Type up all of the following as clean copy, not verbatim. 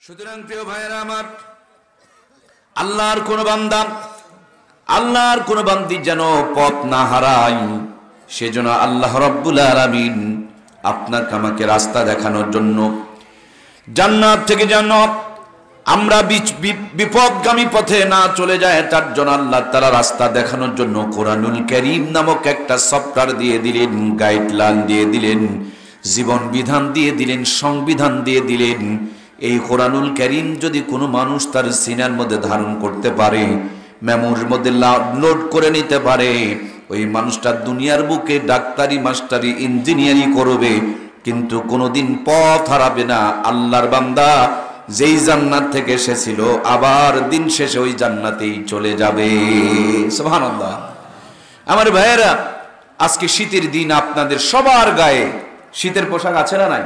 সুতরাং প্রিয় ভাইয়েরা আমার, আল্লাহর কোন বান্দা, আল্লাহর কোন বান্দি যেন পথ না হারায়, সেজন্য আল্লাহ রাব্বুল আলামিন আপনাকে আমাকে রাস্তা দেখানোর জন্য, জান্নাত থেকে যেন আমরা বিপদগামী পথে না চলে যায়, তার জন্য আল্লাহ তাআলা রাস্তা দেখানোর জন্য কোরআনুল কারীম নামক একটা সফটওয়্যার দিয়ে দিলেন, গাইডলাইন দিয়ে দিলেন, জীবন বিধান দিয়ে দিলেন, সংবিধান দিয়ে দিলেন। এই কোরআনুল কারীম যদি কোনো মানুষ তার সিনার মধ্যে ধারণ করতে পারে, মেমোরির মধ্যে লোড করে নিতে পারে, ওই মানুষটা দুনিয়ার বুকে ডাক্তারি, মাস্টারি, ইঞ্জিনিয়ারিং করবে, কিন্তু কোনোদিন পথ হারাবে না। আল্লাহর বান্দা যেই জান্নাত থেকে এসেছিল আবার দিন শেষে ওই জান্নাতেই চলে যাবে। সুবহানাল্লাহ। আমার ভাইয়েরা, আজকে শীতের দিন, আপনাদের সবার গায়ে শীতের পোশাক আছে না নাই?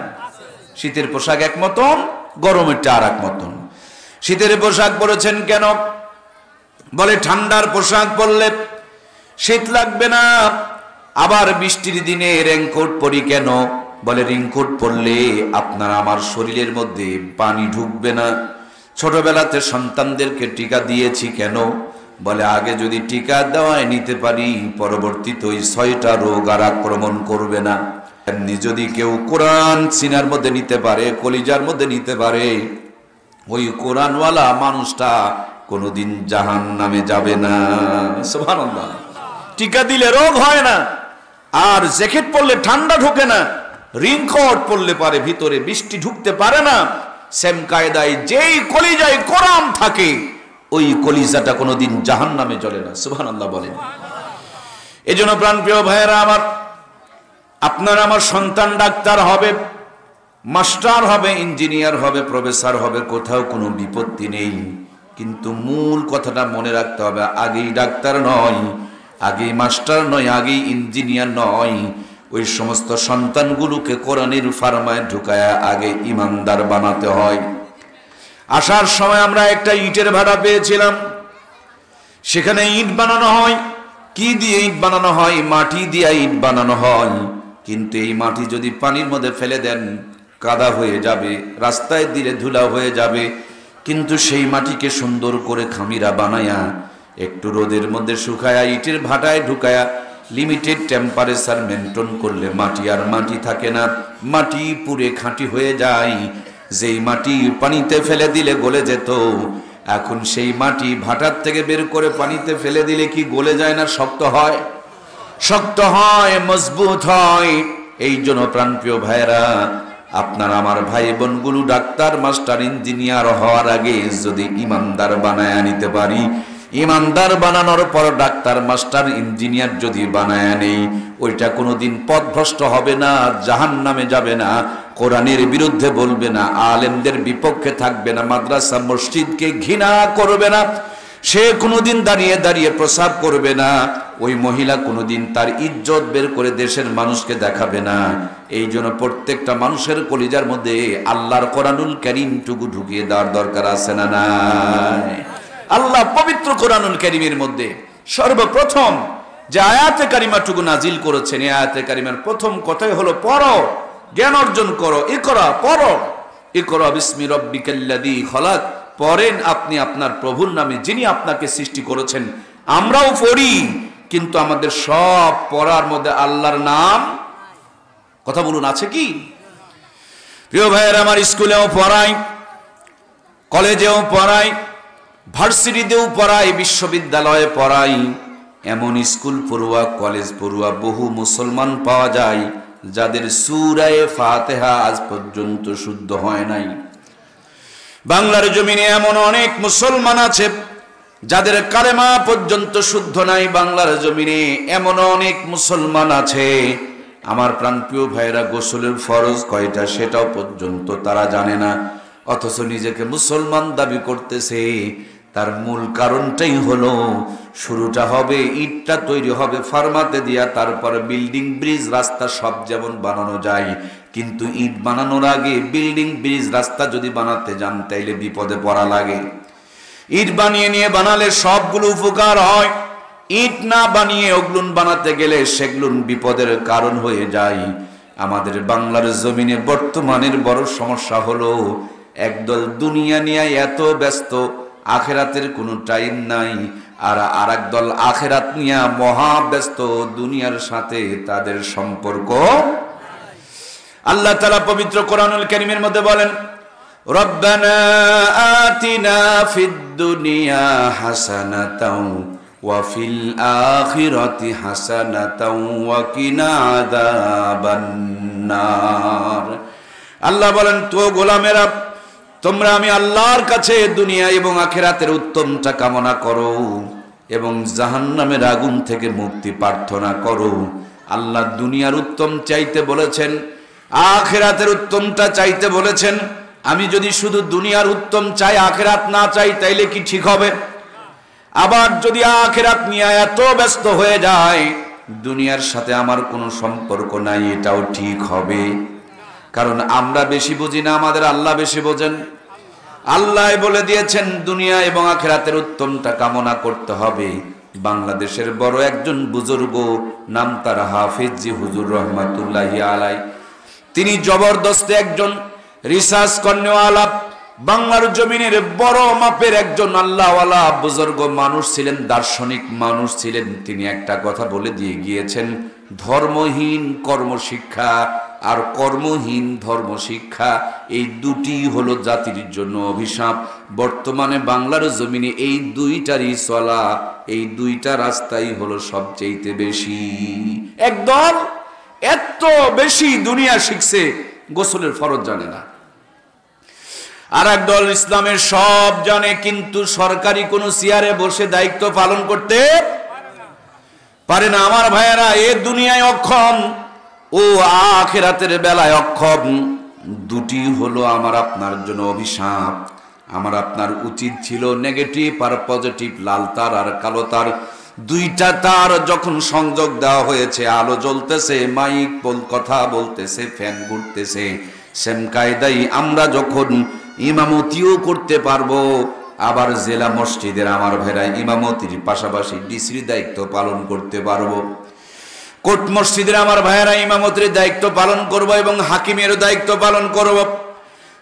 শীতের পোশাক এক মতন, গরমেরটা আর এক মতন। শীতের পোশাক পরেছেন কেন? বলে ঠান্ডার পোশাক পরলে শীত লাগবে না। আবার বৃষ্টির দিনে রেইনকোট পরি কেন? বলে রেইনকোট পরলে আপনার আমার শরীরের মধ্যে পানি ঢুকবে না। ছোটবেলাতে সন্তানদেরকে টিকা দিয়েছি কেন? বলে আগে যদি টিকা দেওয়ায় নিতে পারি, পরবর্তীতে ওই 6টা রোগ আর আক্রমণ করবে না। এমনি যদি কেউ কোরআন সিনার মধ্যে নিতে পারে, কলিজার মধ্যে নিতে পারে, ওই কোরআনওয়ালা মানুষটা কোনোদিন জাহান্নামে যাবে না। সুবহানাল্লাহ। টিকা দিলে রোগ হয় না, আর জ্যাকেট পরলে ঠান্ডা ঢোকে না, রেইনকোট পরলে পারে ভিতরে বৃষ্টি ঢুকতে পারে না। সেম কায়দায় যেই কলিজায় কোরআন থাকে, ওই কলিজাটা কোনোদিন জাহান্নামে জ্বলে না। সুবহানাল্লাহ বলেন। এজন্য প্রাণপ্রিয় ভাইয়েরা আমার, আপনার আমার সন্তান ডাক্তার হবে, মাস্টার হবে, ইঞ্জিনিয়ার হবে, প্রফেসর হবে, কোথাও কোনো বিপত্তি নেই। কিন্তু মূল কথাটা মনে রাখতে হবে, আগেই ডাক্তার নয়, আগেই মাস্টার নয়, আগেই ইঞ্জিনিয়ার নয়, ওই সমস্ত সন্তানগুলোকে কোরআনের ফার্মায় ঢুকায়া আগে ইমানদার বানাতে হয়। আসার সময় আমরা একটা ইটের ভাড়া পেয়েছিলাম, সেখানে ইট বানানো হয়। কি দিয়ে ইট বানানো হয়? মাটি দিয়ে ইট বানানো হয়। কিন্তু এই মাটি যদি পানির মধ্যে ফেলে দেন, কাদা হয়ে যাবে, রাস্তায় দিলে ধুলা হয়ে যাবে। কিন্তু সেই মাটিকে সুন্দর করে খামিরা বানায়া, একটু রোদের মধ্যে শুকায়া, ইটের ভাটায় ঢুকায়া, লিমিটেড টেম্পারেচার মেনটেন করলে মাটি আর মাটি থাকে না, মাটি পুরে খাঁটি হয়ে যায়। যেই মাটি পানিতে ফেলে দিলে গলে যেত, এখন সেই মাটি ভাটার থেকে বের করে পানিতে ফেলে দিলে কি গলে যায় না? শক্ত হয়, শক্ত হয়, মজবুত হয়। এই জন্য প্রাণপ্রিয় ভাইয়েরা, আপনার আমার ভাই বোনগুলো ডাক্তার, মাস্টার, ইঞ্জিনিয়ার হওয়ার আগে যদি ইমানদার বানায় নিতে পারি, ইমানদার বানানোর পর ডাক্তার, মাস্টার, ইঞ্জিনিয়ার যদি বানায় নেই, ওইটা কোনোদিন পথভ্রষ্ট হবে না, জাহান্নামে যাবে না, কোরআনের বিরুদ্ধে বলবে না, আলেমদের বিপক্ষে থাকবে না, মাদ্রাসা মসজিদকে ঘৃণা করবে না, সে কোনোদিন দাঁড়িয়ে দাঁড়িয়ে প্রসাব করবে না, ওই মহিলা কোনোদিন তার ইজ্জত বের করে দেশের মানুষকে দেখাবে না। এই জন্য প্রত্যেকটা মানুষের কলিজার মধ্যে আল্লাহর কোরআনুল কারীমটুকু ঢুকিয়ে দেওয়ার দরকার আছে না নাই? আল্লাহ পবিত্র কোরআনুল কারীমের মধ্যে সর্বপ্রথম যে আয়াতে কারিমাটুকু নাজিল করেছেন, এই আয়াতে কারিমার প্রথম কথাই হলো পড়ো, জ্ঞান অর্জন করো, ইকরা, পড়ো, ইকরা বিসমি রাব্বিকাল্লাযী খলাক। পড়েন আপনি আপনার প্রভুর নামে, যিনি আপনাকে সৃষ্টি করেছেন। আমরাও পড়ি, কিন্তু আমাদের সব পড়ার মধ্যে আল্লাহর নাম, কথা বলুন, আছে কি? প্রিয় ভাইয়েরা আমার, স্কুলেও পড়াই, কলেজেও পড়াই, ভার্সিটিতেও পড়াই, বিশ্ববিদ্যালয়ে পড়াই। এমন স্কুল পড়ুয়া, কলেজ পড়ুয়া বহু মুসলমান পাওয়া যায় যাদের সূরা ফাতিহা আজ পর্যন্ত শুদ্ধ হয় নাই। বাংলার জমিনে এমন অনেক মুসলমান আছে যাদের কালেমা পর্যন্ত শুদ্ধ নাই। বাংলার জমিনে এমন অনেক মুসলমান আছে, আমার প্রাণপ্রিয় ভাইরা, গোসলের ফরজ কয়টা সেটাও পর্যন্ত তারা জানে না, অথচ নিজেকে মুসলমান দাবি করতেছে। তার মূল কারণটাই হলো, শুরুটা হবে, ইটটা তৈরি হবে ফার্মাতে দিয়া, তারপর বিল্ডিং, ব্রিজ, রাস্তা সব যেমন বানানো যায়, কিন্তু ইট বানানোর আগে বিল্ডিং, ব্রিজ, রাস্তা যদি বানাতে যান তাইলে বিপদে পড়া লাগে। ইট বানিয়ে নিয়ে বানালে সবগুলো উপকার হয়, ইট না বানিয়ে ওগুলো বানাতে গেলে সেগুলো বিপদের কারণ হয়ে যায়। আমাদের বাংলার জমিনে বর্তমানের বড় সমস্যা হলো, একদল দুনিয়া নিয়ে এত ব্যস্ত, আখেরাতের কোনো টাইম নাই। আর আরেক দল আখেরাত নিয়ে মহা ব্যস্ত, দুনিয়ার সাথে তাদের সম্পর্ক। আল্লাহ তাআলা পবিত্র কোরআনুল কারীমের মধ্যে বলেন, রব্বানা আতিনা ফিদ দুনিয়া হাসানাতাও ওয়া ফিল আখিরাতি হাসানাতাও ওয়া কিনা আযাবান নার। আল্লাহ বলেন, তো গোলামেরা, তোমরা আমি আল্লাহর কাছে দুনিয়া এবং আখিরাতের উত্তমটা কামনা করো এবং জাহান্নামের আগুন থেকে মুক্তি প্রার্থনা করো। আল্লাহ দুনিয়ার উত্তম চাইতে বলেছেন, আখিরাতের উত্তমটা চাইতে বলেছেন। আমি যদি শুধু দুনিয়ার উত্তম চাই, আখিরাত না চাই, তাইলে কি ঠিক হবে? আবার যদি আখিরাত নিয়ে এত ব্যস্ত হয়ে যায়, দুনিয়ার সাথে আমার কোনো সম্পর্ক নাই, এটাও ঠিক হবে? কারণ আমরা বেশি বুঝি না, আমাদের আল্লাহ বেশি বোঝেন। আল্লাহ বলে দিয়েছেন দুনিয়া এবং আখিরাতের উত্তমটা কামনা করতে হবে। বাংলাদেশের বড় একজন বুজুর্গ, নাম তার হাফিজ জি হুজুর রহমাতুল্লাহি আলাই। তিনি জবরদস্ত একজন রিসার্চ কর্নেওয়ালা, বাংলার জমিনের বড় মাপের একজন আল্লাহওয়ালা বুজুর্গ মানুষ ছিলেন, দার্শনিক মানুষ ছিলেন। তিনি একটা কথা বলে দিয়ে গিয়েছেন, ধর্মহীন কর্মশিক্ষা আর কর্মহীন ধর্মশিক্ষা, এই দুটি হলো জাতির জন্য অভিশাপ। বর্তমানে বাংলার জমিনে এই দুইটারই চলা, এই দুইটা রাস্তাই হলো সবচেয়ে বেশি। একদল এত বেশি দুনিয়া শিখছে, গোসলের ফরজ জানে না। আর একদল ইসলামের সব জানে, কিন্তু সরকারি কোন চেয়ারে বসে দায়িত্ব পালন করতে পারে না। আমার ভাইয়েরা, এ দুনিয়ায় অক্ষম ও আখিরাতের বেলায় অক্ষম, দুটি হলো আমার আপনার জন্য অভিশাপ। আমার আপনার উচিত ছিল নেগেটিভ আর পজিটিভ, লাল তার আর কালো তার, দুইটা তার যখন সংযোগ দেওয়া হয়েছে, আলো জ্বলতেছে, মাইক কথা বলতেছে, ফ্যান ঘুরতেছে, সেম কায়দাই আমরা যখন ইমামতিও করতে পারবো, আবার জেলা মসজিদের আমার ভাইরা ইমামতির পাশাপাশি ডিসির দায়িত্ব পালন করতে পারবো। কোর্ট মসজিদের আমার ভাইয়েরা ইমামতির দায়িত্ব পালন করব এবং হাকিমের দায়িত্ব পালন করব।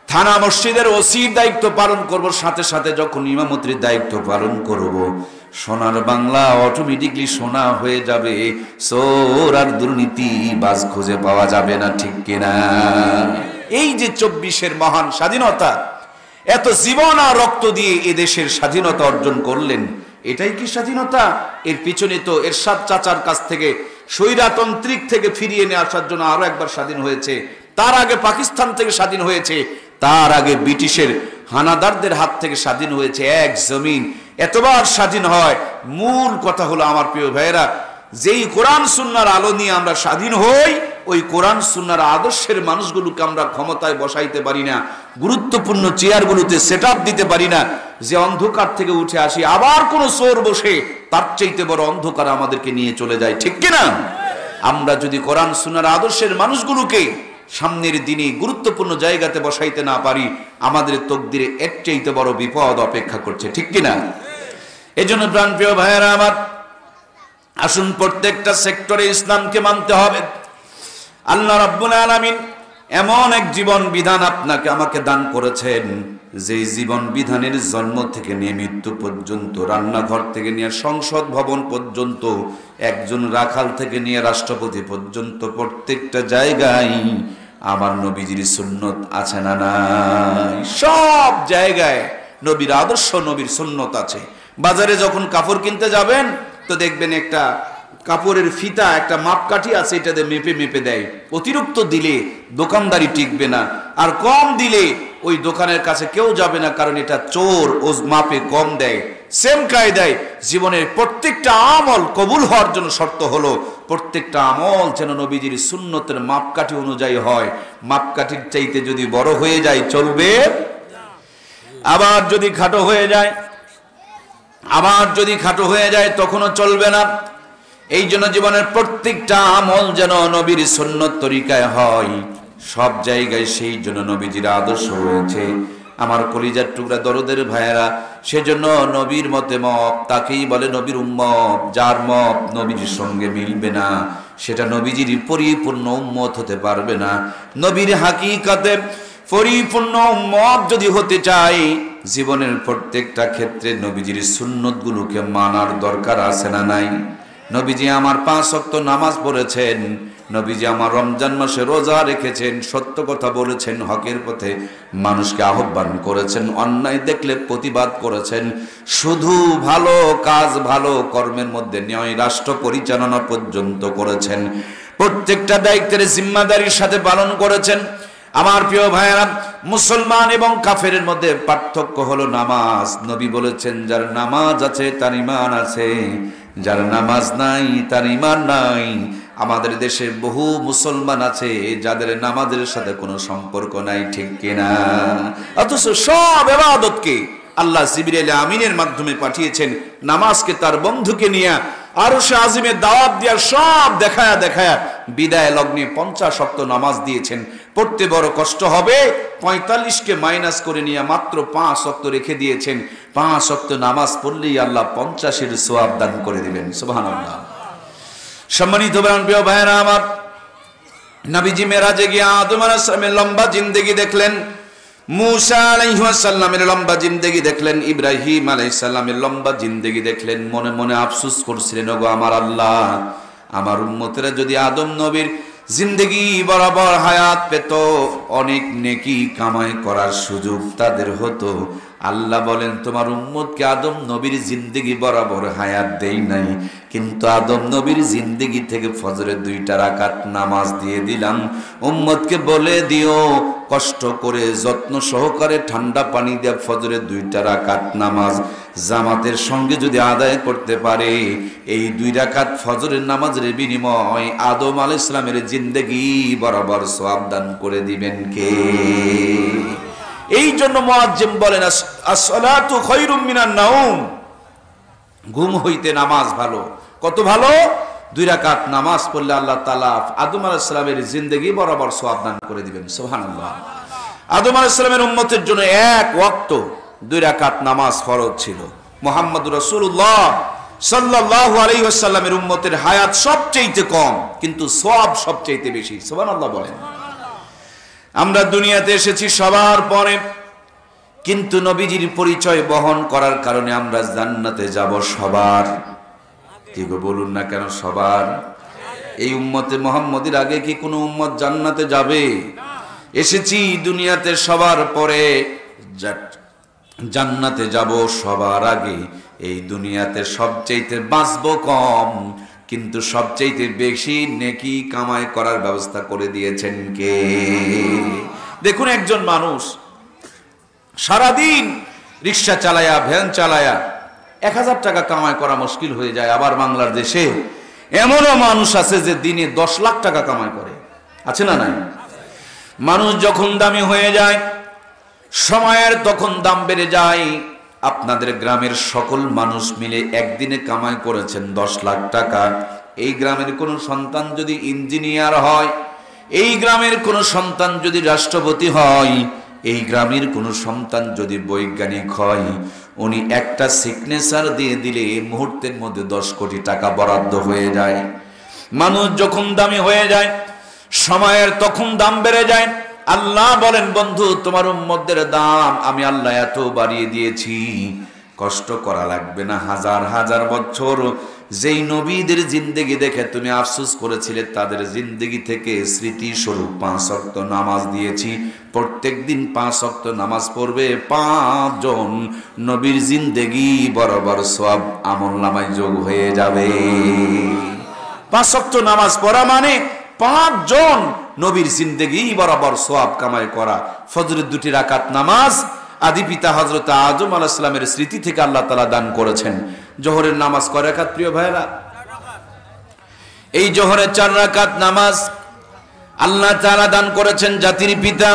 থানা মসজিদের ওসির দায়িত্ব পালন করব। সাথে সাথে যখন ইমামতির দায়িত্ব পালন করব, সোনার বাংলা অটোমেটিকলি সোনা হয়ে যাবে, চোর আর দুর্নীতি বাজ খুঁজে পাওয়া যাবে না, ঠিক কিনা? এই যে 24-এর মহান স্বাধীনতা, এত জীবন আর রক্ত দিয়ে এদেশের স্বাধীনতা অর্জন করলেন, এটাই কি স্বাধীনতা? এর পিছনে তো এরশাদ চাচার কাছ থেকে স্বৈরতান্ত্রিক থেকে ফিরিয়ে নিয়ে আসার জন্য আরো একবার স্বাধীন হয়েছে। তার আগে পাকিস্তান থেকে স্বাধীন হয়েছে, তার আগে ব্রিটিশের হানাদারদের হাত থেকে স্বাধীন হয়েছে। এক জমিন এতবার স্বাধীন হয়, মূল কথা হলো আমার প্রিয় ভাইয়েরা, যেই কোরআন সুন্নাহর আলো নিয়ে আমরা স্বাধীন হই, ওই কোরআন সুন্নাহর আদর্শের মানুষগুলোকে আমরা ক্ষমতায় বসাইতে পারি না, গুরুত্বপূর্ণ চেয়ারগুলোতে সেটআপ দিতে পারি না। যে অন্ধকার থেকে উঠে আসি, আবার কোন চোর বসে তার চাইতে বড় অন্ধকার আমাদেরকে নিয়ে চলে যায়, ঠিক কিনা? আমরা যদি কোরআন সুন্নাহর আদর্শের মানুষগুলোকে সামনের দিনে গুরুত্বপূর্ণ জায়গাতে বসাইতে না পারি, আমাদের তকদিরে এর চাইতে বড় বিপদ অপেক্ষা করছে, ঠিক কিনা? এজন্য প্রাণপ্রিয় ভাইয়েরা আমার, আসুন প্রত্যেকটা সেক্টরে ইসলামকে মানতে হবে। আল্লাহ রাব্বুল আলামিন এমন এক জীবন বিধান আপনাকে আমাকে দান করেছেন, যে জীবন বিধানের জন্ম থেকে নিয়ে মৃত্যু পর্যন্ত, রান্নাঘর থেকে নিয়ে সংসদ ভবন পর্যন্ত, একজন রাখাল থেকে নিয়ে রাষ্ট্রপতি পর্যন্ত, প্রত্যেকটা জায়গায় আমার নবীজির সুন্নত আছে না নাই? সব জায়গায় নবীর আদর্শ, নবীর সুন্নত আছে। বাজারে যখন কাপড় কিনতে যাবেন তো দেখবেন একটা কাপড়ের ফিতা, একটা মাপকাঠি আছে, এটাতে মেপে মেপে দেয়। অতিরিক্ত দিলে দোকানদারি টিকবে না, আর কম দিলে ওই দোকানের কাছে কেউ যাবে না, কারণ এটা চোর, ও মাপে কম দেয়। সেম কায়দায় জীবনের প্রত্যেকটা আমল কবুল হওয়ার জন্য শর্ত হলো প্রত্যেকটা আমল যেন নবীজির সুন্নতের মাপকাঠি অনুযায়ী হয়। মাপকাঠির চাইতে যদি বড় হয়ে যায় চলবে, আবার যদি খাটো হয়ে যায় তখনও চলবে না। এই জন্য জীবনের প্রত্যেকটা আমল যেন নবীর সুন্নত তরিকায় হয়, সব জায়গায় সেই জন্য নবীজির আদর্শ রয়েছে। আমার কলিজার টুকরা দরদের ভাইয়েরা, সেজন্য নবীর মতে মত তাকেই বলে নবীর উম্মত। যার মত নবীর সঙ্গে মিলবে না, সেটা নবীজির পরিপূর্ণ উম্মত হতে পারবে না। নবীর হাকিকতে পরিপূর্ণ উম্মত যদি হতে চাই, জীবনের প্রত্যেকটা ক্ষেত্রে নবীজির সুন্নতগুলোকে মানার দরকার আছে না নাই? নবীজি আমার 5 ওয়াক্ত নামাজ পড়েছেন, নবীজি আমার রমজান মাসে রোজা রেখেছেন, সত্য কথা বলেছেন, হকের পথে মানুষকে আহ্বান করেছেন, অন্যায় দেখলে প্রতিবাদ করেছেন, শুধু ভালো কাজ ভালো কর্মের মধ্যে ন্যায় রাষ্ট্র পরিচালনা পর্যন্ত করেছেন, প্রত্যেকটা দায়িত্বের জিম্মাদারির সাথে পালন করেছেন। আমার প্রিয় ভাইয়েরা, মুসলমান এবং কাফেরের মধ্যে পার্থক্য হলো নামাজ। নবী বলেছেন, যার নামাজ আছে তার ঈমান আছে, যার নামাজ নাই তার ঈমান নাই। আমাদের দেশে বহু মুসলমান আছে যাদের নামাজের সাথে কোনো সম্পর্ক নাই, ঠিক কিনা? অথচ সব ইবাদতকে আল্লাহ জিবরিল আমিনের মাধ্যমে পাঠিয়েছেন, নামাজকে তার বন্ধুকে নিয়ে আরশে আজিমে দাওয়াত দিয়া সব দেখায়া দেখায়া বিদায় লগ্নে 50 ওয়াক্ত নামাজ দিয়েছেন। পড়তে বড় কষ্ট হবে, 45কে মাইনাস করে নিয়ে মাত্র 5 ওয়াক্ত রেখে দিয়েছেন। 5 ওয়াক্ত নামাজ পড়লেই আল্লাহ 50-এর সওয়াব দান করে দিবেন। সুবহানাল্লাহ। সম্মানিত প্রিয় ভাইরা আমার, নবীজি মেরাজে গিয়ে আদম আলাইহিস সালামের লম্বা জিন্দেগি দেখলেন, মুসা আলাইহিস সালামের লম্বা জিন্দেগি দেখলেন, ইব্রাহিম আলাইহিস সালামের লম্বা জিন্দেগি দেখলেন। মনে মনে আফসোস করছিলেন, ওগো আমার আল্লাহ, আমার উম্মতেরা যদি আদম নবীর জিন্দেগি বরাবর হায়াত পেত, অনেক নেকি কামাই করার সুযোগ তাদের হতো। আল্লাহ বলেন, তোমার উম্মতকে আদম নবীর জিন্দেগি বরাবর হায়াত দেই নাই, কিন্তু আদম নবীর জিন্দেগি থেকে ফজরের 2টা রাকাত নামাজ দিয়ে দিলাম। উম্মতকে বলে দিও, কষ্ট করে যত্ন সহকারে ঠান্ডা পানি দিয়ে ফজরের 2টা রাকাত নামাজ জামাতের সঙ্গে যদি আদায় করতে পারে, এই 2 রাকাত ফজরের নামাজের বিনিময় আদম আলাইহিস সালামের জিন্দেগি বরাবর সওয়াব দান করে দিবেন কে? এই জন্য মুয়াজ্জিম বলেন, as-salatu খায়রুম মিনান নাওম, ঘুম হইতে নামাজ ভালো। কত ভালো? 2 রাকাত নামাজ পড়লে আল্লাহ তাআলা আদম আলাইহিস সালামের জিন্দেগি বরাবর সওয়াব দান করে দিবেন। সুবহানাল্লাহ। আদম আলাইহিস সালামের উম্মতের জন্য 1 ওয়াক্ত 2 রাকাত নামাজ ফরজ ছিল। মুহাম্মদুর রাসূলুল্লাহ সাল্লাল্লাহু আলাইহি ওয়াসাল্লামের উম্মতের হায়াত সবচেয়ে কম, কিন্তু সওয়াব সবচেয়ে বেশি। সুবহানাল্লাহ বলেন। আমরা দুনিয়াতে এসেছি সবার পরে, কিন্তু নবীজির পরিচয় বহন করার কারণে আমরা জান্নাতে যাব সবার। কি গো বলুন না কেন সবার? এই উম্মতে মুহাম্মদের আগে কি কোনো উম্মত জান্নাতে যাবে? এসেছি দুনিয়াতে সবার পরে, জান্নাতে যাব সবার আগে। এই দুনিয়াতে সবচেয়ে বাঁচবো কম, কিন্তু সবচেয়ে বেশি নেকি কামাই করার ব্যবস্থা করে দিয়েছেন কে? দেখুন, একজন মানুষ সারাদিন রিক্সা চালায়া ভ্যান চালায়া 1000 টাকা কামাই করা মুশকিল হয়ে যায়। আবার বাংলাদেশে এমনও মানুষ আছে যে দিনে 10 লাখ টাকা কামাই করে, আছে না নাই? মানুষ যখন দামি হয়ে যায়, সময়ের তখন দাম বেড়ে যায়। আপনাদের গ্রামের সকল মানুষ মিলে একদিনে কামাই করেছেন 10 লাখ টাকা। এই গ্রামের কোন সন্তান যদি ইঞ্জিনিয়ার হয়, এই গ্রামের কোন সন্তান যদি রাষ্ট্রপতি হয়, এই গ্রামের কোন সন্তান যদি বৈজ্ঞানিক হয়, উনি একটা সিগনেচার দিয়ে দিলে মুহূর্তের মধ্যে 10 কোটি টাকা বরাদ্দ হয়ে যায়। মানুষ যখন দামি হয়ে যায়, সময়ের তখন দাম বেড়ে যায়। আল্লাহ বলেন, বন্ধু তোমার উম্মতদের দাম আমি আল্লাহ এত বাড়িয়ে দিয়েছি, কষ্ট করা লাগবে না। হাজার হাজার বছর যেই নবীদের জিন্দেগি দেখে তুমি আফসোস করেছিলে, তাদের জিন্দেগি থেকে স্মৃতি স্বরূপ 5 ওয়াক্ত নামাজ দিয়েছি। প্রত্যেক দিন 5 ওয়াক্ত নামাজ পড়বে, 5 জন নবীর জিন্দেগি বরাবর সওয়াব আমলনামায় যোগ হয়ে যাবে। 5 ওয়াক্ত নামাজ পড়া মানে 5 জন নবীর জিন্দেগি বরাবর সওয়াব কামাই করা। ফজরের 2টি রাকাত নামাজ আদি পিতা হযরত আদম আলাইহিস সালামের স্মৃতি থেকে আল্লাহ তাআলা দান করেছেন। জোহরের নামাজ কয় রাকাত প্রিয় ভাইরা? এই জোহরের 4 রাকাত নামাজ আল্লাহ তাআলা দান করেছেন জাতির পিতা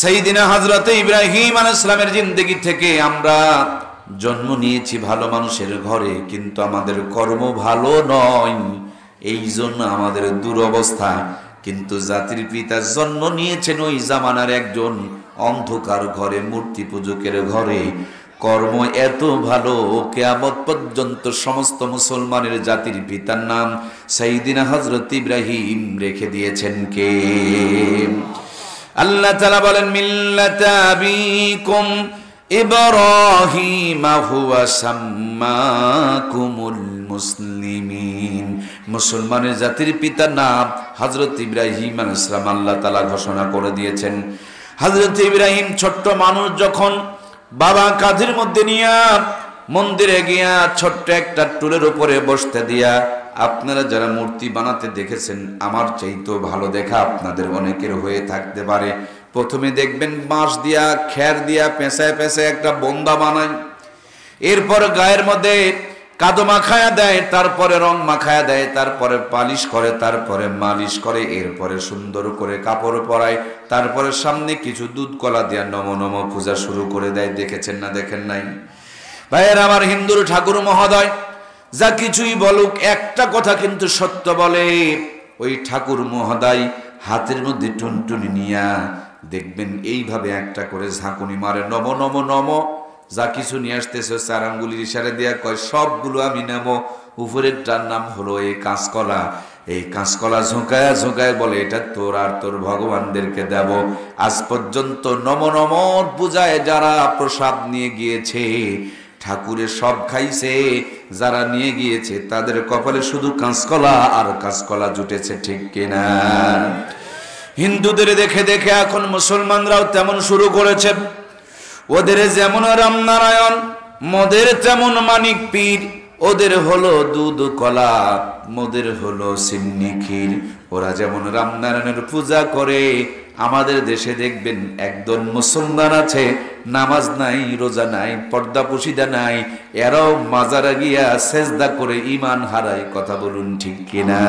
সাইয়্যিদিনা হযরত ইব্রাহিম আলাইহিস সালামের জিন্দেগি থেকে। আমরা জন্ম নিয়েছি ভালো মানুষের ঘরে, কিন্তু আমাদের কর্ম ভালো নয়, এই জন্য আমাদের দুরবস্থা। কিন্তু জাতির পিতা জন্ম নিয়েছেন ওই জামানার একজন অন্ধকার ঘরে, মূর্তি পূজকের ঘরে। কর্ম এত ভালো, কিয়ামত পর্যন্ত সমস্ত মুসলমানের জাতির পিতার নাম সাইয়্যিদিনা হযরত ইব্রাহিম রেখে দিয়েছেন কে? আল্লাহ তাআলা বলেন মিল্লাতা আবিকুম ইব্রাহিম হুয়া সাম্মাকুমুল মুসলিমিন। মুসলমানের জাতির পিতার নাম হযরত ইব্রাহিম আলাইহিস সালাম আল্লাহ তাআলা ঘোষণা করে দিয়েছেন। হযরত ইব্রাহিম ছোট্ট মানুষ যখন বাবা কাঁধের মধ্যে নিয়ে মন্দিরে গিয়া ছোট্ট একটা টুলের উপরে বসতে দিয়া, আপনারা যারা মূর্তি বানাতে দেখেছেন আমার চাইতেও ভালো দেখা আপনাদের অনেকের হয়ে থাকতে পারে। প্রথমে দেখবেন বাঁশ দিয়া খের দিয়া পেঁচায় পেঁচায় একটা বন্দা বানায়, এরপর গায়ের মধ্যে কাদো মাখায়া দেয়, তারপরে রং মাখায়া দেয়, তারপরে পালিশ করে, তারপরে মালিশ করে, এরপরে সুন্দর করে কাপড় পরায়, তারপরে সামনে কিছু দুধ কলা দিয়া নম নম পূজা শুরু করে দেয়। দেখেছেন না দেখেন নাই? ভাইয়ের আমার হিন্দুর ঠাকুর মহোদয় যা কিছুই বলুক একটা কথা কিন্তু সত্য বলে। ওই ঠাকুর মহোদয় হাতের মধ্যে টুনটুনি নিয়া দেখবেন এইভাবে একটা করে ঝাঁকুনি মারে, নম নম নম, যা কিছু নিয়ে আসতেছে 4 আঙ্গুলির ইশারা দিয়া কয় সবগুলো আমি নেব। উপরেরটার নাম হলো এই কাঁচকলা। এই কাঁচকলা ঝোঁকায় ঝোঁকায় বলে এটা তোর আর তোর ভগবানদেরকে দেব। আজ পর্যন্ত নম নম পূজায় যারা প্রসাদ নিয়ে গিয়েছে ঠাকুরের সব খাইছে, যারা নিয়ে গিয়েছে তাদের কপালে শুধু কাঁচকলা আর কাঁচকলা জুটেছে, ঠিক কিনা? হিন্দুদের দেখে দেখে এখন মুসলমানরাও তেমন শুরু করেছে। ওদের যেমন রামনারায়ণ, মোদের তেমন মানিক পীর। ওদের হলো দুধ কলা, মোদের হলো সিন্নি ক্ষীর। ওরা যেমন রামনারায়ণের পূজা করে, আমাদের দেশে দেখবেন একদল মুসলমান আছে নামাজ নাই, রোজা নাই, পর্দা পুশিদা নাই, এরাও মাজারে গিয়া সেজদা করে ঈমান হারায়। কথা বলুন ঠিক কিনা?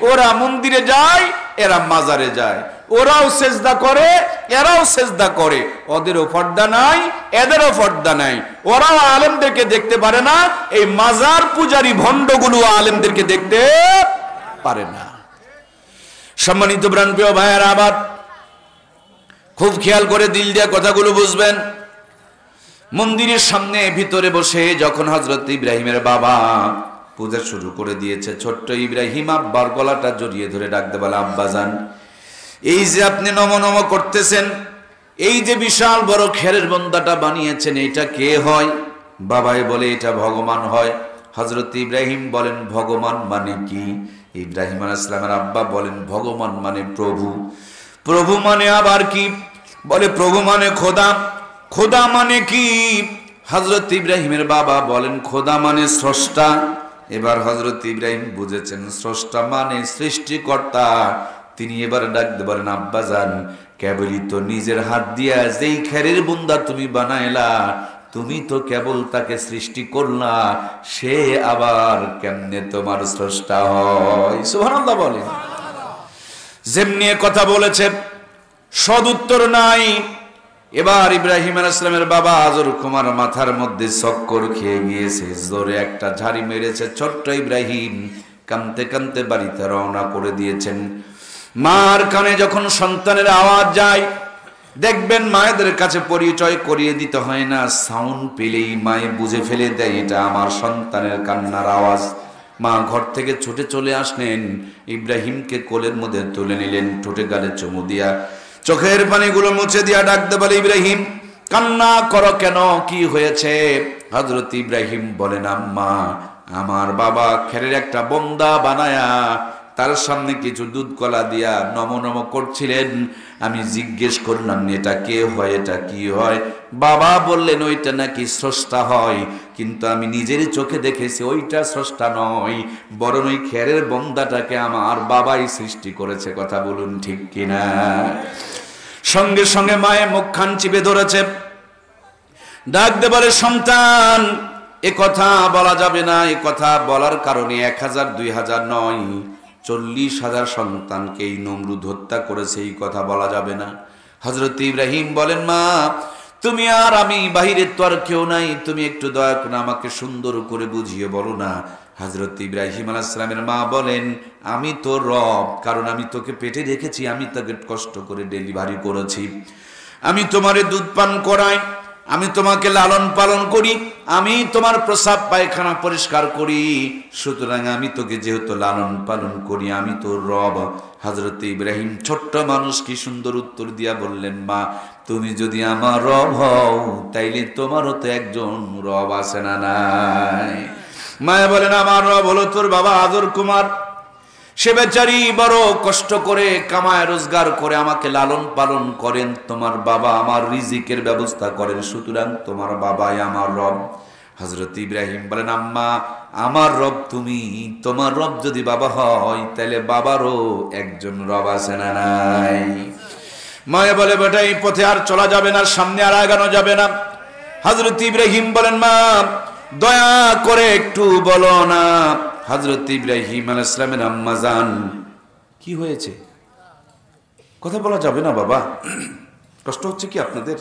ওরা মন্দিরে যায়, এরা মাজারে যায়, ওরাও সেজদা করে, এরাও সেজদা করে। ওদেরও পর্দা নাই, এদেরও পর্দা নাই। ওরাও আলেমদেরকে দেখতে পারে না, এই মাজার পূজারী ভণ্ডগুলো আলেমদেরকে দেখতে পারে না। সম্মানিত প্রাণপ্রিয় ভাইয়েরা, আবার খুব খেয়াল করে দিল দিয়ে কথাগুলো বুঝবেন। মন্দিরের সামনে ভিতরে বসে যখন হযরত ইব্রাহিমের বাবা পূজা শুরু করে দিয়েছে, ছোট্ট ইব্রাহিম আব্বার গলাটা জড়িয়ে ধরে ডাকতে বলে, আব্বাজান এই যে আপনি নম নম করতেছেন, এই যে বিশাল বড় খেরের বন্দাটা বানিয়েছেন, এটা কে হয়? বাবাই বলে এটা ভগবান হয়। হযরত ইব্রাহিম বলেন ভগবান মানে কি? ইব্রাহিম আলাইহিস সালামের আব্বা বলেন ভগবান মানে প্রভু। প্রভু মানে আবার কি? বলে প্রভু মানে খোদা। খোদা মানে কি? হযরত ইব্রাহিমের বাবা বলেন খোদা মানে স্রষ্টা। এবার হযরত ইব্রাহিম বুঝেছেন স্রষ্টা মানে সৃষ্টিকর্তা। তিনি এবার ডাকতে বলেন, আব্বাজান কেবলই তো নিজের হাত দিয়া যেই খেরের বুন্দা তুমি বানাইলা, তুমি তো কেবল তাকে সৃষ্টি করলা, সে আবার কেমনে তোমার স্রষ্টা হয়? সুবহানাল্লাহ বলেন। যেমনি কথা বলেছে সদ উত্তর নাই। এবার ইব্রাহিম আলাইহিস সালামের বাবা আজর কুমার মাথার মধ্যে চক্কর খেয়ে গিয়েছে, জোরে একটা ঝাড়ি মেরেছে। ছোট্ট ইব্রাহিম কাঁদতে কাঁদতে বাড়িতে রওনা করে দিয়েছেন। মার কানে যখন সন্তানের আওয়াজ যায়, দেখবেন মায়েদের কাছে পরিচয় করিয়ে দিতে হয় না, সাউন্ড পেলেই মায়ে বুঝে ফেলে দেয় এটা আমার সন্তানের কান্নার আওয়াজ। মা ঘর থেকে ছুটে চলে আসলেন, ইব্রাহিমকে কোলের মধ্যে তুলে নিলেন, ঠোঁটে গালে চুমু দিয়া চোখের পানিগুলো মুছে দিয়া ডাকতে বলে, ইব্রাহিম কান্না করো কেন, কি হয়েছে? হযরত ইব্রাহিম বলেন, আম্মা আমার বাবা খেরের একটা বন্দা বানায়া তার সামনে কিছু দুধ কলা দিয়া নম নম করছিলেন। আমি জিজ্ঞেস করলাম এটা কে হয়, এটা কি হয়? বাবা বললেন ওইটা নাকি স্রষ্টা হয়, কিন্তু আমি নিজের চোখে দেখেছি ওইটা স্রষ্টা নয়, বরং ওই খেরের বন্দাটাকে আমার বাবাই সৃষ্টি করেছে। কথা বলুন ঠিক কিনা? সঙ্গে সঙ্গে মায়ের মুখখান চিপে ধরেছে, ডাকতে বলে, সন্তান এ কথা বলা যাবে না। এ কথা বলার কারণে 1000 2000 নয়, 40,000 সন্তানকে এই নমরুদ হত্যা করেছে, এই কথা বলা যাবে না। হযরত ইব্রাহিম বলেন, মা তুমি আর আমি, বাহিরে তো আর কেউ নাই, তুমি একটু দয়া করে আমাকে সুন্দর করে বুঝিয়ে বলো না। হযরত ইব্রাহিম আলাইহিস সালামের মা বলেন, আমি তো রব, কারণ আমি তোকে পেটে রেখেছি, আমি তোকে কষ্ট করে ডেলিভারি করেছি, আমি তোমারে দুধ পান করাই, আমি তোমাকে লালন পালন করি, আমি তোমার প্রস্রাব পায়খানা পরিষ্কার করি, সুতরাং আমি তোকে যেহেতু লালন পালন করি, আমি তোর রব। হযরত ইব্রাহিম ছোট্ট মানুষ কি সুন্দর উত্তর দিয়া বললেন, মা তুমি যদি আমার রব হও তাইলে তোমারও তো একজন রব আছে না নাই? মায়া বলেন, আমার রব হলো তোর বাবা আদর কুমার। সে বেচারি বড় কষ্ট করে কামায় রোজগার করে আমাকে লালন পালন করেন। তোমার বাবা আমার রিজিকের ব্যবস্থা করেন, সুতরাং তোমার বাবাই আমার রব। হযরত ইব্রাহিম বলেন, আম্মা আমার রব তুমি, তোমার রব যদি বাবা হয় তাহলে বাবারও একজন রব আছে না নাই? মায়া বলে, বেটা এই পথে আর চলা যাবে না, সামনে আর আগানো যাবে না। হযরত ইব্রাহিম বলেন, মা দয়া করে একটু বলো না। হযরত ইব্রাহিম আলাইহিস সালামের আম্মা জান, কি হয়েছে? কথা বলা যাবে না বাবা? কষ্ট হচ্ছে কি আপনাদের?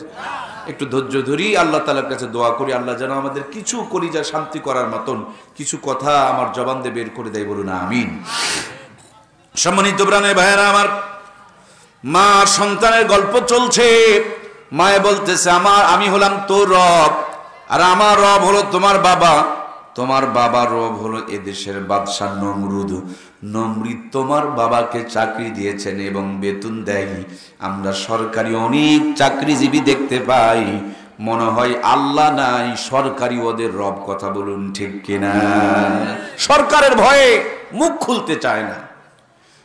একটু ধৈর্য ধরি, আল্লাহ তাআলার কাছে দোয়া করি, আল্লাহ যেন আমাদের কিছু কলিজা শান্তি করার মতন কিছু কথা আমার জবান দিয়ে বের করে দেয়, বলুন আমিন। সম্মানিত প্রাণের ভাইয়েরা আমার, মা সন্তানের গল্প চলছে। মায়ে বলতেছে, আমি হলাম তোর রব, আর আমার রব হলো তোমার বাবা। তোমার বাবার রব হলো এদেশের বাদশাহ নমরুদ। নমরুদ তোমার বাবাকে চাকরি দিয়েছেন এবং বেতন দেয়। আমরা সরকারি অনেক চাকরিজীবী দেখতে পাই, মনে হয় আল্লাহ নাই, সরকারি ওদের রব। কথা বলুন ঠিক কিনা? সরকারের ভয়ে মুখ খুলতে চায় না।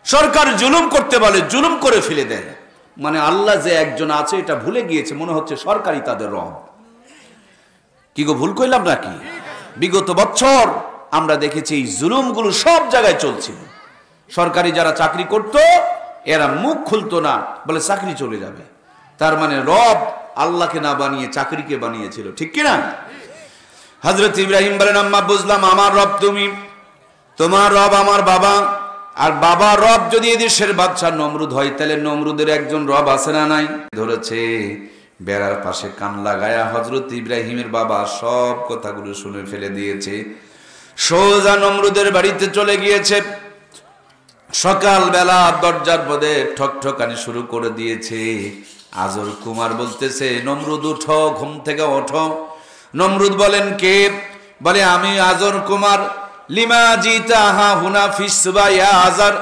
সরকার জুলুম করতে বলে, জুলুম করে ফেলে দেয়। মানে আল্লাহ যে একজন আছে এটা ভুলে গিয়েছে, মনে হচ্ছে সরকারি তাদের রব। কি গো, ভুল কইলাম নাকি? বিগত বছর আমরা দেখেছি এই জুলুমগুলো সব জায়গায় চলছিল। সরকারি যারা চাকরি করত এরা মুখ খুলতো না, বলে চাকরি চলে যাবে। তার মানে রব আল্লাহকে না বানিয়ে চাকরিকে বানিয়েছিল, ঠিক কিনা? হযরত ইব্রাহিম বলেন, আম্মা বুঝলাম, আমার রব তুমি, তোমার রব আমার বাবা। আর বাবা রব যদি এদেশের বাদশা নমরুদ হয় তাহলে নমরুদের একজন রব আছে না নাই? ধরেছে বেড়ার পাশে কান লাগায়া হযরত ইব্রাহিমের বাবা সব কথাগুলো শুনে ফেলে দিয়েছে। সোজা নমরুদের বাড়িতে চলে গিয়েছে। সকালবেলা দরজার পদে ঠকঠকানি শুরু করে দিয়েছে। আজর কুমার বলতেছে, নমরুদ উঠো, ঘুম থেকে ওঠো। নমরুদ বলেন, কে? বলে, আমি আজর কুমার। লিমা জিতা হা হুনা ফিসবা ইয়া আজর,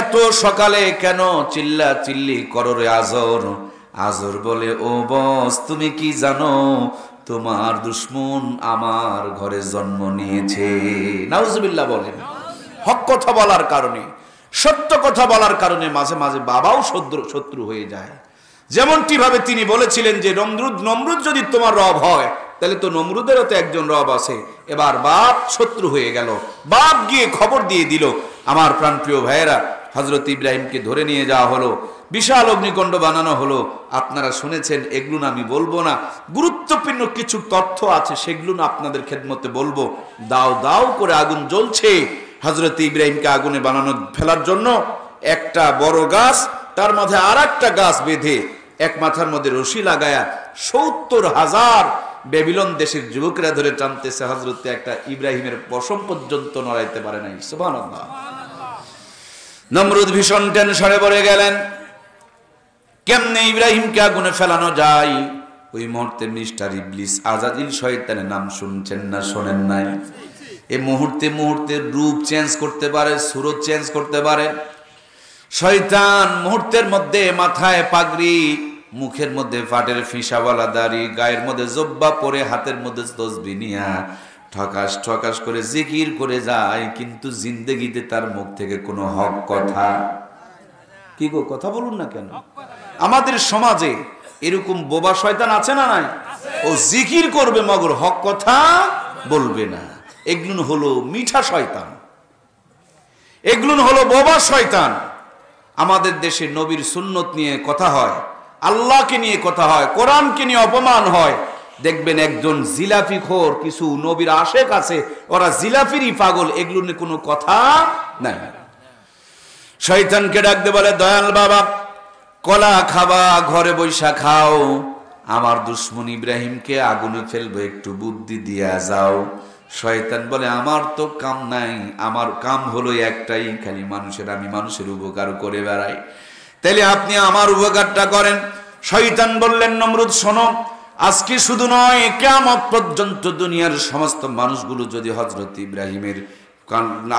এত সকালে কেন চিল্লা চিল্লি করো রে আজর? আজর বলে, ও বস তুমি কি জানো তোমার দুশমন আমার ঘরে জন্ম নিয়েছে? নাউজুবিল্লাহ বলেন। হক কথা বলার কারণে, সত্য কথা বলার কারণে মাঝে মাঝে বাবাও শত্রু হয়ে যায়। যেমনটি ভাবে তিনি বলেছিলেন যে নমরুদ যদি তোমার রব হয় তাহলে তো নমরুদেরও তো একজন রব আছে। এবার বাপ শত্রু হয়ে গেল, বাপ গিয়ে খবর দিয়ে দিল। আমার প্রাণপ্রিয় ভাইয়েরা, হযরত ইব্রাহিমকে ধরে নিয়ে যাওয়া হলো, বিশাল অগ্নিকুণ্ড বানানো হলো। আপনারা শুনেছেন, এগুলো আমি বলবো না, গুরুত্বপূর্ণ কিছু তথ্য আছে সেগুলো না আপনাদের খেদমতে বলবো। দাও দাও করে আগুন জ্বলছে। হযরত ইব্রাহিমকে আগুনে ফেলার জন্য একটা বড় গাছ, তার মাঝে আর একটা গাছ বেঁধে এক মাথার মধ্যে রশি লাগায়া ৭০,০০০ বেবিলন দেশের যুবকরা ধরে টানতেছে। হযরত একটা ইব্রাহিমের পশম পর্যন্ত নড়াইতে পারে নাই। সুবহানাল্লাহ। নমরুদ ভীষণ টেনশনে পড়ে গেলেন, কেমনে ইব্রাহিমকে আগুনে ফেলানো যায়। ওই মুহূর্তে মিস্টার ইবলিস আজাজিল শয়তানের নাম শুনছেন না শোনেন নাই? এই মুহূর্তে মুহূর্তে রূপ চেঞ্জ করতে পারে, সুরত চেঞ্জ করতে পারে। শয়তান মুহূর্তের মধ্যে মাথায় পাগড়ি, মুখের মধ্যে ফাটের ফিসাওয়ালা দাড়ি, গায়ের মধ্যে জব্বা পরে, হাতের মধ্যে তসবিহ নিয়া ঠকাস ঠকাস করে জিকির করে যায়, কিন্তু জিন্দেগিতে তার মুখ থেকে কোনো হক কথা। কি গো, কথা বলুন না কেন? আমাদের সমাজে এরকম বোবা শয়তান আছে না নাই? ও জিকির করবে মগর হক কথা বলবে না। এগুলো হলো মিঠা শয়তান, এগুলো হলো বোবা শয়তান। আমাদের দেশে নবীর সুন্নত নিয়ে কথা হয়, আল্লাহকে নিয়ে কথা হয়, কোরআনকে নিয়ে অপমান হয়। দেখবেন একজন জিলাপি খোর, কিছু নবীর আশেক আছে, ওরা জিলাপিরই পাগল, এগুলো নিয়ে কোনো কথা নাই। শয়তানকে ডাকতে বলে, দয়াল বাবা কলা খাবা, ঘরে বৈশা খাও, আমার দুশমন ইব্রাহিমকে আগুনে ফেলবো, একটু বুদ্ধি দিয়া যাও। শয়তান বলে, আমার তো কাম নাই, আমার কাম হলো একটাই, খালি আমি মানুষের উপকার করে বেড়াই, তাইলে আপনি আমার উপকারটা করেন। শয়তান বললেন, নমরুদ শোনো, আজকে শুধু নয়, কিয়ামত পর্যন্ত দুনিয়ার সমস্ত মানুষগুলো যদি হযরত ইব্রাহিমের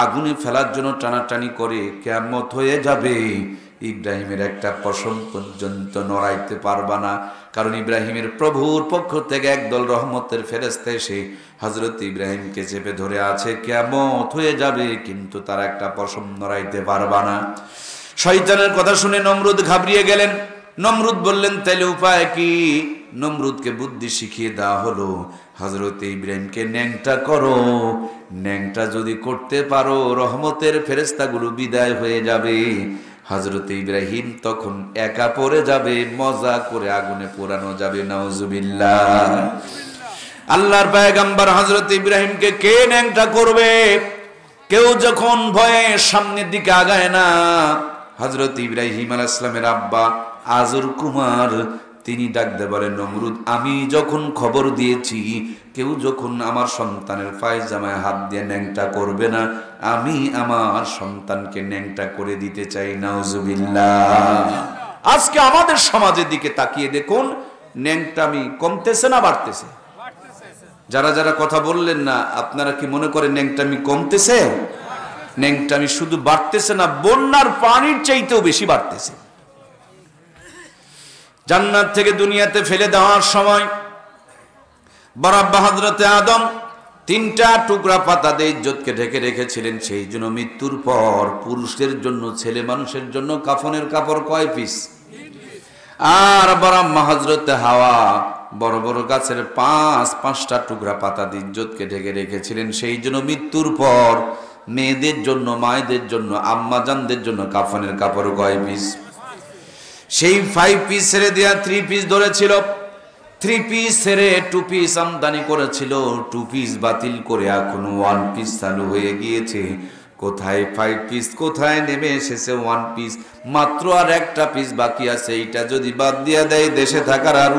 আগুনে ফেলার জন্য টানাটানি করে, কিয়ামত হয়ে যাবে, ইব্রাহিমের একটা পশম পর্যন্ত নড়াইতে পারবা না। কারণ ইব্রাহিমের প্রভুর পক্ষ থেকে একদল রহমতের ফেরেশতা এসে হযরত ইব্রাহিমকে চেপে ধরে আছে, কিয়ামত হয়ে যাবে, কিন্তু তার একটা পশম নড়াইতে পারবা না। শয়তানের কথা শুনে নমরুদ ঘাবড়িয়ে গেলেন। নমরুদ বললেন, তাহলে উপায় কি? নমরুদকে বুদ্ধি শিখিয়ে দেওয়া হলো, হযরত ইব্রাহিমকে ন্যাংটা করো, ন্যাংটা যদি করতে পারো রহমতের ফেরেশতাগুলো বিদায় হয়ে যাবে। হযরত ইব্রাহিম তখন একা পড়ে যাবে, মজা করে আগুনে পোড়ানো যাবে। নাউজুবিল্লাহ। আল্লাহর পয়গম্বর হযরত ইব্রাহিমকে কে ন্যাংটা করবে? কেউ যখন ভয়ে সামনের দিকে আগায় না, হযরত ইব্রাহিম আলাইহিস সালামের আব্বা আজর কুমার তিনি ডাকতে বলেন, নমরুদ, আমি যখন খবর দিয়েছি কেউ যখন আমার সন্তানের পায়জামায় হাত দিয়ে ন্যাংটা করবে না, আমি আমার সন্তানকে ন্যাংটা করে দিতে চাই। নাউজুবিল্লাহ। আজকে আমাদের সমাজের দিকে তাকিয়ে দেখুন, ন্যাংটামি কমতেছে না বাড়তেছে? যারা যারা কথা বললেন না, আপনারা কি মনে করেন ন্যাংটামি কমতেছে? ন্যাংটামি শুধু বাড়তেছে না, বন্যার পানির চাইতেও বেশি বাড়তেছে। জান্নাত থেকে দুনিয়াতে ফেলে দেওয়ার সময় বড় আব্বা হযরতে আদম 3টা টুকরা পাতা দিয়ে ইজ্জতকে ঢেকে রেখেছিলেন। সেই জন্য মৃত্যুর পর পুরুষদের জন্য, ছেলে মানুষের জন্য কাফনের কাপড় কয় পিস? আর বড় আম্মা হযরতে হাওয়া বড় বড় গাছের 5টা টুকরা পাতা দিয়ে ইজ্জতকে ঢেকে রেখেছিলেন। সেই জন্য মৃত্যুর পর মেয়েদের জন্য, মায়েদের জন্য, আম্মা জানদের জন্য কাফনের কাপড় কয় পিস? সেই 5 পিস ছেড়ে দেয়া 3 পিস ধরেছিল। 3 পিস ছেড়ে 2 পিস আমদানি করেছিল। 2 পিস বাতিল করে এখন 1 পিস চালু হয়ে গিয়েছে। কোথায় 5 পিস, কোথায় নেমে এসেছে 1 পিস। মাত্র আর একটা পিস বাকি আছে। এইটা যদি বাদ দিয়া দেয়, দেশে থাকার আর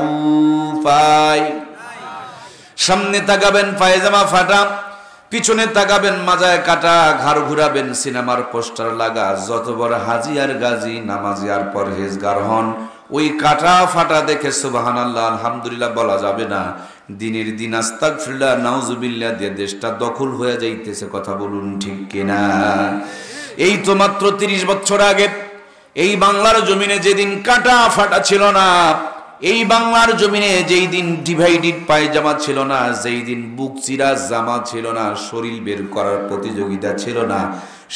উপায়। সামনে তাকাবেন পায়জামা ফাটা, পিছনে তাকাবেন মাজায় কাটা, ঘাড় ঘুরাবেন সিনেমার পোস্টার লাগা। যত বড় হাজি আর গাজী, নামাজি আর পরহেজগার হন, ওই কাটা ফাটা দেখে সুবহানাল্লাহ আলহামদুলিল্লাহ বলা যাবে না। দিনের দিন আস্তাগফিরুল্লাহ নাউজুবিল্লাহ দিয়ে দেশটা দখল হয়ে যাইতেছে। কথা বলুন ঠিক কিনা? এই তো মাত্র 30 বছর আগে এই বাংলার জমিনে যেদিন কাটা ফাটা ছিল না, এই বাংলার জমিনে যেই দিন ডিভাইডেড পায়জামা ছিল না, যেই দিন বুক চিরা জামা ছিল না, শরীর বের করার প্রতিযোগিতা ছিল না,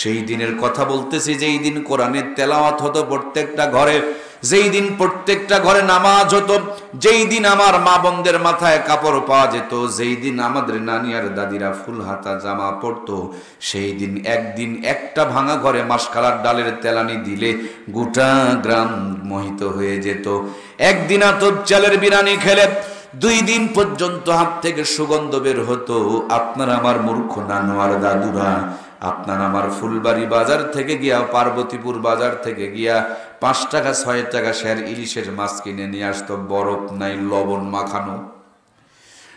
সেই দিনের কথা বলতেছি। যেই দিন কোরআনের তেলাওয়াত হতো প্রত্যেকটা ঘরে, যেই দিন প্রত্যেকটা ঘরে নামাজ হতো, যেই দিন আমার মা বোনদের মাথায় কাপড় পাওয়া যেত, যেই দিন আমাদের নানি আর দাদিরা ফুল হাতা জামা পরতো, সেই দিন একদিন একটা ভাঙা ঘরে মাসকালার ডালের তেলানি দিলে গোটা গ্রাম মোহিত হয়ে যেত। একদিন আতপ চালের বিরানি খেলে 2 দিন পর্যন্ত হাত থেকে সুগন্ধ বের হতো। আপনার আমার মূর্খ নানু আর দাদুরা, আপনার আমার ফুলবাড়ি বাজার থেকে গিয়া, পার্বতীপুর বাজার থেকে গিয়া 5 টাকা 6 টাকা শের ইলিশের মাছ কিনে নিয়ে আসতো, বরফ নাই, লবণ মাখানো।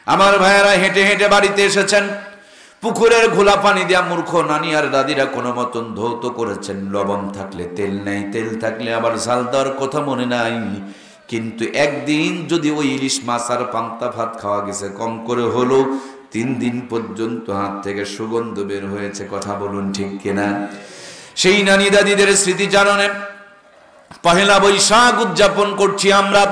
আমার ভাইয়েরা হেঁটে হেঁটে বাড়িতে এসেছেন, পুকুরের ঘোলা পানি দিয়া মূর্খ নানি আর দাদিরা কোনো মতন ধৌত করেছেন। লবণ থাকলে তেল নাই, তেল থাকলে আবার ঝাল দেওয়ার কথা মনে নাই। কিন্তু একদিন যদি ওই ইলিশ মাছ আর পান্তা ভাত খাওয়া গেছে, কম করে হলো 3 দিন পর্যন্ত হাত থেকে সুগন্ধ বের হয়েছে। কথা বলুন ঠিক কিনা? সেই নানি দাদিদের স্মৃতিচারণে পহেলা বৈশাখ উদযাপন করছি আমরা।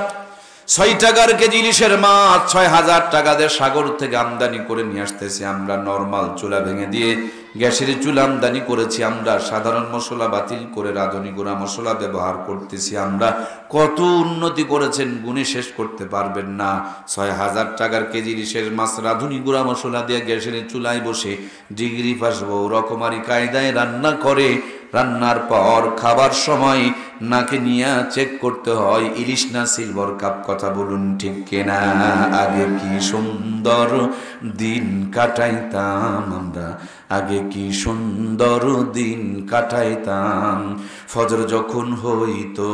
6 টাকার কেজি ইলিশের মাছ 6000 টাকা দিয়ে সাগর থেকে আমদানি করে নিয়ে আসতেছি আমরা। নরমাল চুলা ভেঙে দিয়ে গ্যাসের চুলা আমদানি করেছি আমরা। সাধারণ মশলা বাতিল করে রাঁধুনি গুঁড়া মশলা ব্যবহার করতেছি আমরা। কত উন্নতি করেছেন গুণে শেষ করতে পারবেন না। 6000 টাকার কেজি ইলিশের মাছ রাঁধুনি গুঁড়া মশলা দিয়ে গ্যাসের চুলায় বসে ডিগ্রি পাস বউ রকমারি কায়দায় রান্না করে। রান্নার পর খাবার সময় নাকে নিয়ে চেক করতে হয় ইলিশ না সিলভার কাপ। কথা বলুন ঠিক কিনা? আগে কি সুন্দর দিন কাটাইতাম আমরা, আগে কি সুন্দর দিন কাটাইতাম। ফজর যখন হইতো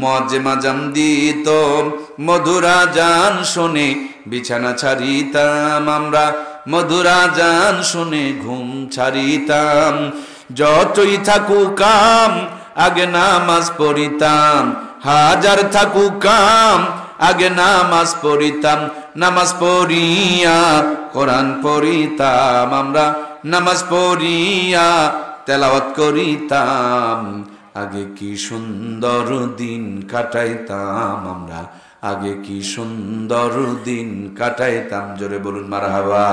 মজে মাজাম দিত, মধুরা জান শুনে বিছানা ছাড়িতাম আমরা, মধুরা জান শুনে ঘুম ছাড়িতাম। যতই থাকুক কাম আগে নামাজ পড়িতাম, হাজার থাকুক কাম আগে নামাজ পড়িতাম, নামাজ পড়িয়া কোরআন পড়িতাম, আমরা নামাজ পড়িয়া তেলাওয়াত করিতাম, আগে কি সুন্দর দিন কাটাইতাম আমরা, আগে কি সুন্দর দিন কাটাইতাম। জোরে বলুন মারহাবা।